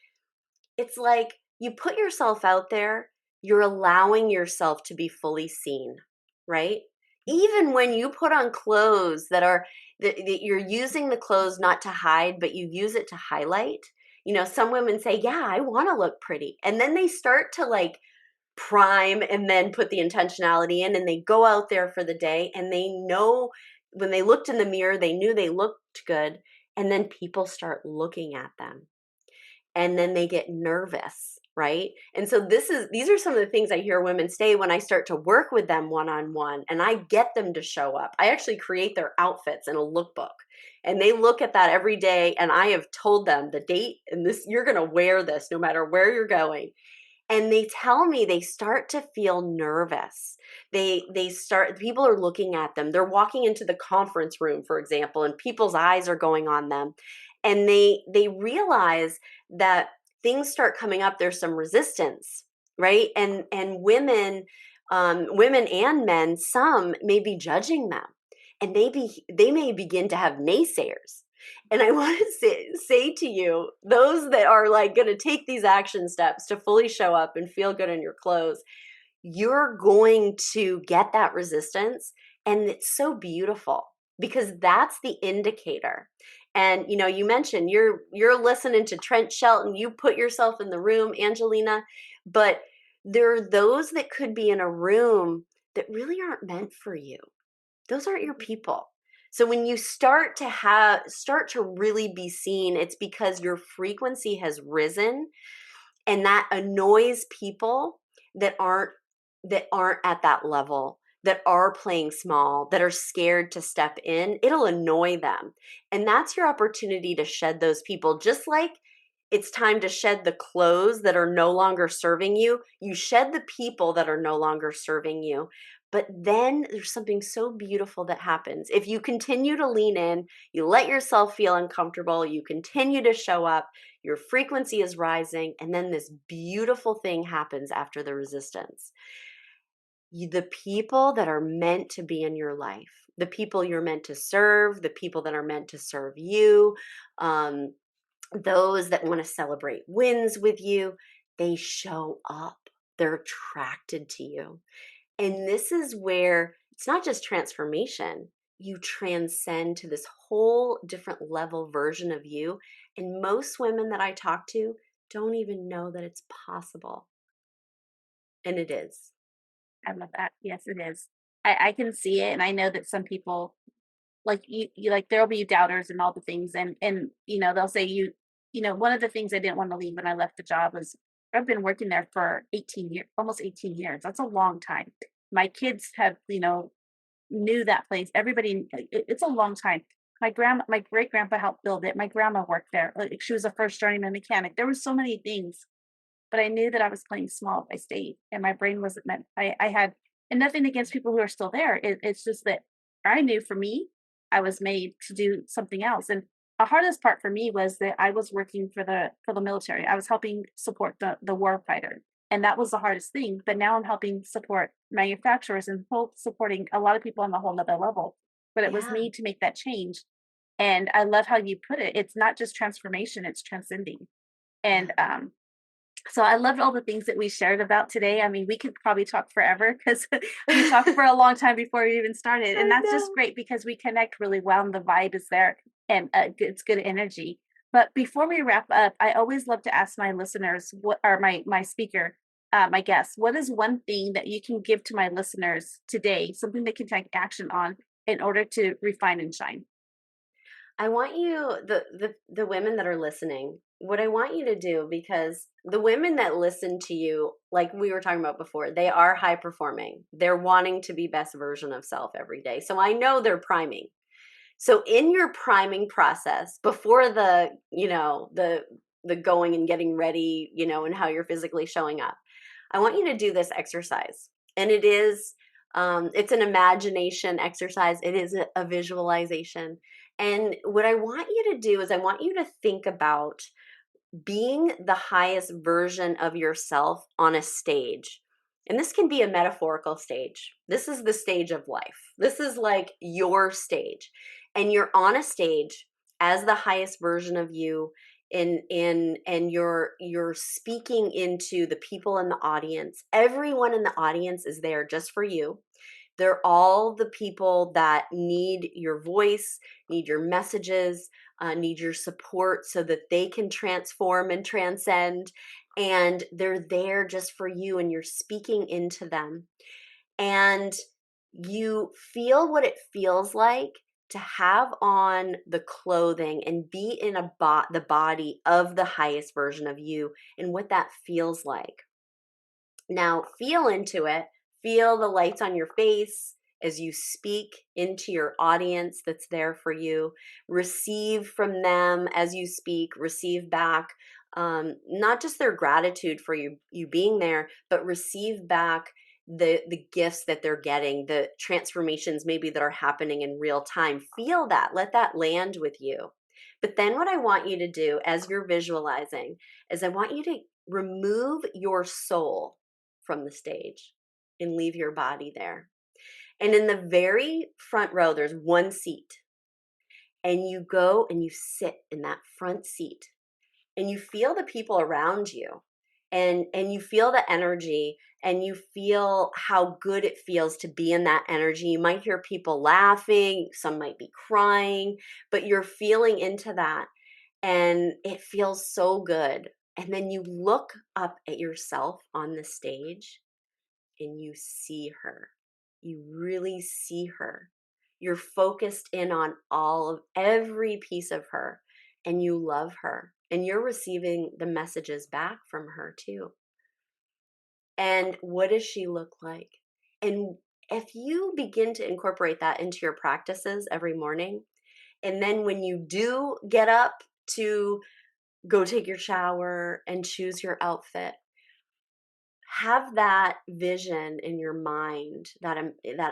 it's like you put yourself out there, you're allowing yourself to be fully seen, right? Even when you put on clothes that you're using the clothes not to hide, but you use it to highlight. Some women say, yeah, I want to look pretty. And then they start to like prime and then put the intentionality in and they go out there for the day and they know when they looked in the mirror, they knew they looked good. And then people start looking at them and then they get nervous, right? And so these are some of the things I hear women say when I start to work with them one-on-one and I get them to show up. I actually create their outfits in a lookbook and they look at that every day, and I have told them the date and this, you're going to wear this no matter where you're going. And they tell me they start to feel nervous. People are looking at them. They're walking into the conference room, for example, and people's eyes are going on them. And they realize that things start coming up. There's some resistance, right? And women and men, some may be judging them. And they may begin to have naysayers. And I want to say to you, those that are like going to take these action steps to fully show up and feel good in your clothes, you're going to get that resistance. And it's so beautiful because that's the indicator. And you mentioned you're listening to Trent Shelton, you put yourself in the room, Angelina, but there are those that could be in a room that really aren't meant for you. Those aren't your people. So when you start to really be seen, it's because your frequency has risen, and that annoys people that aren't at that level, that are playing small, that are scared to step in. It'll annoy them. And that's your opportunity to shed those people. Just like it's time to shed the clothes that are no longer serving you, you shed the people that are no longer serving you. But then there's something so beautiful that happens. If you continue to lean in, you let yourself feel uncomfortable, you continue to show up, your frequency is rising, and then this beautiful thing happens after the resistance. The people that are meant to be in your life, the people you're meant to serve, the people that are meant to serve you, those that want to celebrate wins with you, they show up. They're attracted to you. And this is where it's not just transformation. You transcend to this whole different level version of you. And most women that I talk to don't even know that it's possible. And it is. I love that. Yes, it is. I can see it. And I know that some people like you like there'll be doubters and all the things, and you know they'll say one of the things I didn't want to leave when I left the job was I've been working there for 18 years, almost 18 years. That's a long time. My kids have, knew that place. Everybody, it's a long time. My great grandpa helped build it. My grandma worked there. Like, she was a first journeyman mechanic. There were so many things, but I knew that I was playing small if I stayed, and my brain wasn't meant. I had, and nothing against people who are still there. It's just that I knew for me, I was made to do something else. And the hardest part for me was that I was working for the military. I was helping support the war fighter, and that was the hardest thing. But now I'm helping support manufacturers and supporting a lot of people on a whole nother level. But it was Yeah. me to make that change. And I love how you put it. It's not just transformation; it's transcending. Yeah. And so I loved all the things that we shared about today. I mean, we could probably talk forever because we talked for a long time before we even started. And I that's just know. great because we connect really well and the vibe is there, and it's good energy. But before we wrap up, I always love to ask my listeners, what are my speaker, my guests, what is one thing that you can give to my listeners today, something they can take action on in order to refine and shine? I want you, the women that are listening, what I want you to do, because the women that listen to you, like we were talking about before, they are high performing. They're wanting to be best version of self every day. So I know they're priming. So in your priming process, before the going and getting ready, and how you're physically showing up, I want you to do this exercise. And it's an imagination exercise. It is a visualization. And what I want you to do is I want you to think about being the highest version of yourself on a stage. And this can be a metaphorical stage. This is the stage of life. This is like your stage. And you're on a stage as the highest version of you, and you're speaking into the people in the audience. Everyone in the audience is there just for you. They're all the people that need your voice, need your messages, need your support so that they can transform and transcend. And they're there just for you, and you're speaking into them. And you feel what it feels like to have on the clothing and be in the body of the highest version of you, and what that feels like. Now, feel into it. Feel the lights on your face as you speak into your audience that's there for you. Receive from them as you speak. Receive back, not just their gratitude for you being there, but receive back the gifts that they're getting, the transformations maybe that are happening in real time. Feel that. Let that land with you. But then what I want you to do as you're visualizing is I want you to remove your soul from the stage and leave your body there. And in the very front row, there's one seat. And you go and you sit in that front seat, and you feel the people around you, and you feel the energy, and you feel how good it feels to be in that energy. You might hear people laughing, some might be crying, but you're feeling into that, and it feels so good. And then you look up at yourself on the stage, and you see her. You really see her. You're focused in on every piece of her, and you love her, and you're receiving the messages back from her too. And what does she look like? And if you begin to incorporate that into your practices every morning, and then when you do get up to go take your shower and choose your outfit, have that vision in your mind, that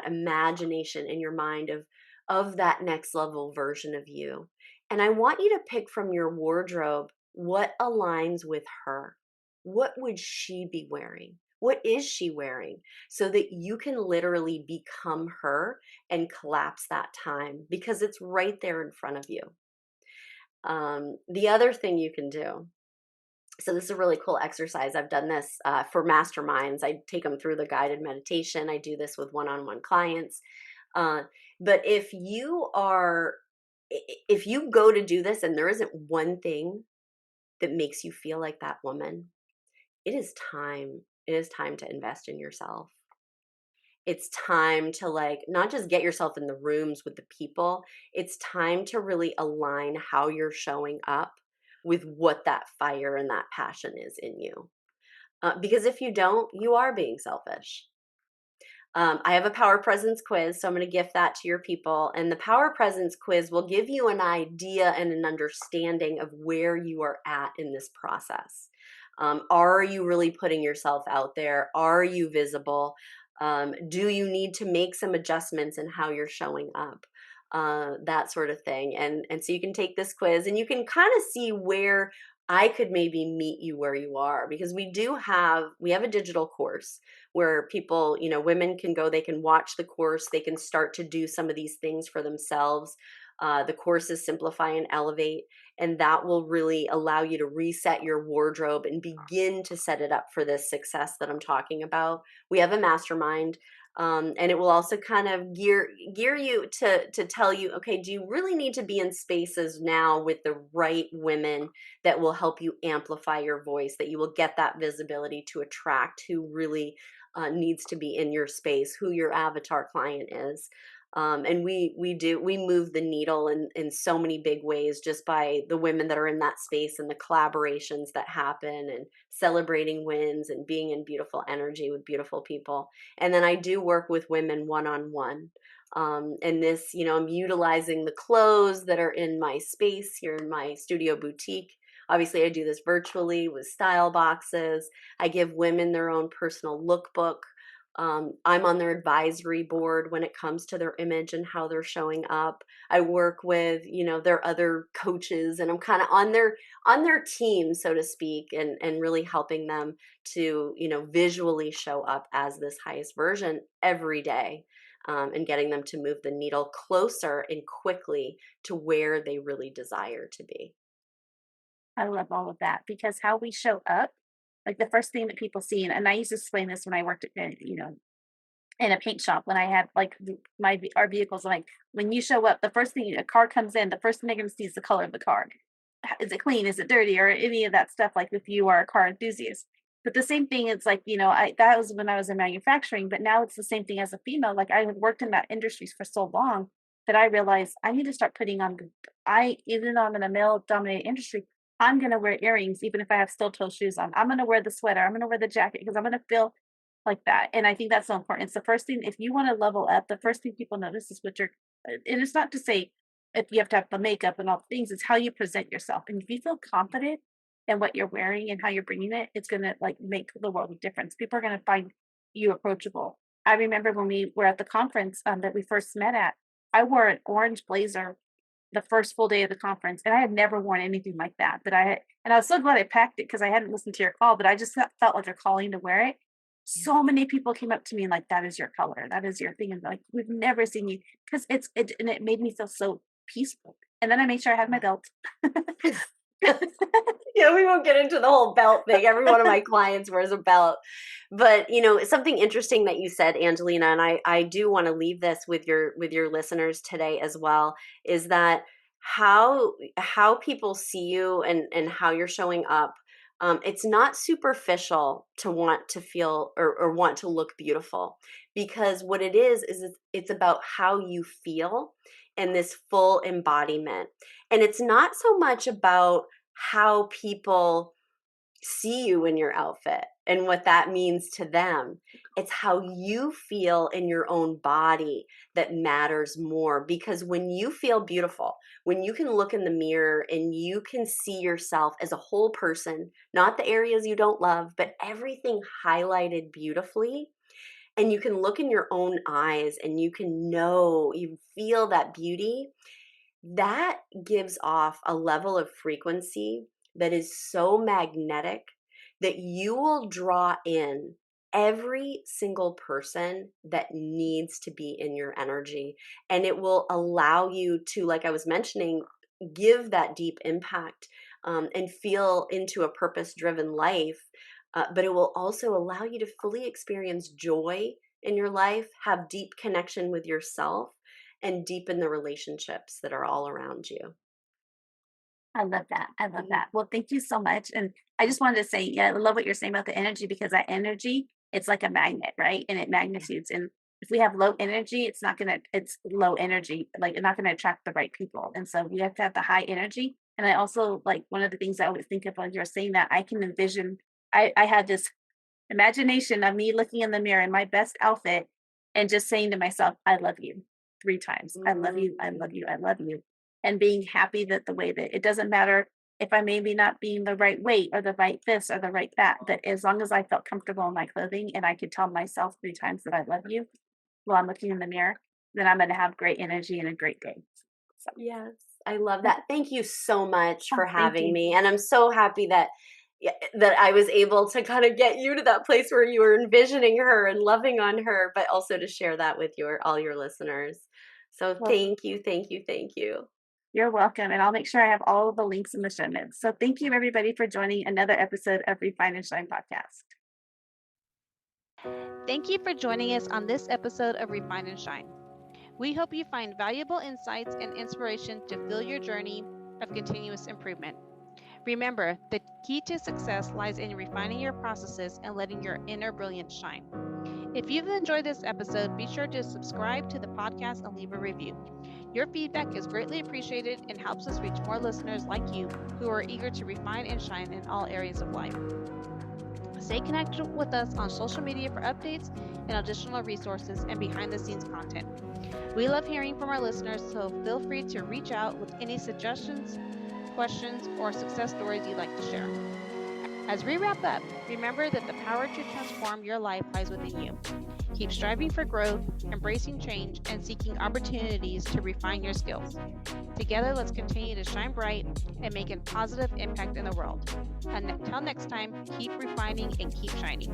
imagination in your mind of that next level version of you. And I want you to pick from your wardrobe what aligns with her. What would she be wearing? What is she wearing? So that you can literally become her and collapse that time, because it's right there in front of you. The other thing you can do, so this is a really cool exercise. I've done this for masterminds. I take them through the guided meditation. I do this with one-on-one clients. Uh, but if you go to do this and there isn't one thing that makes you feel like that woman, it is time. It is time to invest in yourself. it's time to like not just get yourself in the rooms with the people, it's time to really align how you're showing up with what that fire and that passion is in you. Because if you don't, you are being selfish. I have a power presence quiz, so I'm going to gift that to your people. And the power presence quiz will give you an idea and an understanding of where you are at in this process. Are you really putting yourself out there? Are you visible? Do you need to make some adjustments in how you're showing up? That sort of thing. And so you can take this quiz and you can kind of see where I could maybe meet you where you are, because we have a digital course where people, women can go, they can watch the course, they can start to do some of these things for themselves. The course is Simplify and Elevate, and that will really allow you to reset your wardrobe and begin to set it up for this success that I'm talking about. We have a mastermind. And it will also kind of gear you to tell you, okay, do you really need to be in spaces now with the right women that will help you amplify your voice, that you will get that visibility to attract who really needs to be in your space, who your avatar client is. And we move the needle in so many big ways just by the women that are in that space and the collaborations that happen and celebrating wins and being in beautiful energy with beautiful people. And then I do work with women one-on-one. And this, I'm utilizing the clothes that are in my space here in my studio boutique. Obviously, I do this virtually with style boxes. I give women their own personal lookbook. I'm on their advisory board when it comes to their image and how they're showing up. I work with, their other coaches, and I'm kind of on their team, so to speak, and really helping them to, visually show up as this highest version every day, and getting them to move the needle closer and quickly to where they really desire to be. I love all of that because how we show up, like the first thing that people see, and I used to explain this when I worked at, in a paint shop when I had like our vehicles. Like when you show up, the first thing a car comes in, the first thing they're going to see is the color of the car. Is it clean? Is it dirty? Or any of that stuff? Like if you are a car enthusiast. But the same thing, it's like that was when I was in manufacturing, but now it's the same thing as a female. Like I had worked in that industry for so long that I realized I need to start putting on. Even though I'm in a male dominated industry, I'm going to wear earrings even if I have steel toe shoes on. I'm going to wear the sweater. I'm going to wear the jacket because I'm going to feel like that. And I think that's so important. It's the first thing, if you want to level up, the first thing people notice is what you're, and it's not to say if you have to have the makeup and all the things, it's how you present yourself. And if you feel confident in what you're wearing and how you're bringing it, it's going to like make the world of difference. People are going to find you approachable. I remember when we were at the conference that we first met at, I wore an orange blazer the first full day of the conference, and I had never worn anything like that. And I was so glad I packed it because I hadn't listened to your call, but I just felt like a calling to wear it. So many people came up to me and like, that is your color, that is your thing, and like, we've never seen you, because and it made me feel so peaceful. And then I made sure I had my belt. Yeah, we won't get into the whole belt thing. Every one of my clients wears a belt. But, something interesting that you said, Angelina, and I do want to leave this with your listeners today as well, is that how people see you and how you're showing up. It's not superficial to want to feel or want to look beautiful, because what it is it's about how you feel and this full embodiment. And it's not so much about how people see you in your outfit and what that means to them. It's how you feel in your own body that matters more. Because when you feel beautiful, when you can look in the mirror and you can see yourself as a whole person, not the areas you don't love, but everything highlighted beautifully, and you can look in your own eyes and you feel that beauty, that gives off a level of frequency that is so magnetic that you will draw in every single person that needs to be in your energy. And it will allow you to, like I was mentioning, give that deep impact, and feel into a purpose driven life. But it will also allow you to fully experience joy in your life, have deep connection with yourself, and deepen the relationships that are all around you. I love that. I love Mhm. that. Well, thank you so much. And I just wanted to say, yeah, I love what you're saying about the energy, because that energy, it's like a magnet, right? And it Yeah. magnitudes. And if we have low energy, it's low energy, like it's not gonna attract the right people. And so we have to have the high energy. And I also like one of the things I always think of when you're saying that, I can envision, I had this imagination of me looking in the mirror in my best outfit and just saying to myself, I love you 3 times. I love you, I love you, I love you. And being happy that the way that it doesn't matter if I maybe not being the right weight or the right this or the right that as long as I felt comfortable in my clothing and I could tell myself 3 times that I love you while I'm looking in the mirror, then I'm going to have great energy and a great day. So, Yes, I love that. Thank you so much for thank having you. me. And I'm so happy that that I was able to kind of get you to that place where you were envisioning her and loving on her, but also to share that with all your listeners. So Well, thank you, thank you, thank you. you're welcome. And I'll make sure I have all of the links in the show notes. So thank you, everybody, for joining another episode of Refine and Shine podcast. Thank you for joining us on this episode of Refine and Shine. We hope you find valuable insights and inspiration to fuel your journey of continuous improvement. Remember, the key to success lies in refining your processes and letting your inner brilliance shine. If you've enjoyed this episode, be sure to subscribe to the podcast and leave a review. Your feedback is greatly appreciated and helps us reach more listeners like you who are eager to refine and shine in all areas of life. Stay connected with us on social media for updates and additional resources and behind-the-scenes content. We love hearing from our listeners, so feel free to reach out with any suggestions, questions, or success stories you'd like to share. As we wrap up, remember that the power to transform your life lies within you. Keep striving for growth, embracing change, and seeking opportunities to refine your skills. Together, let's continue to shine bright and make a positive impact in the world. Until next time, keep refining and keep shining.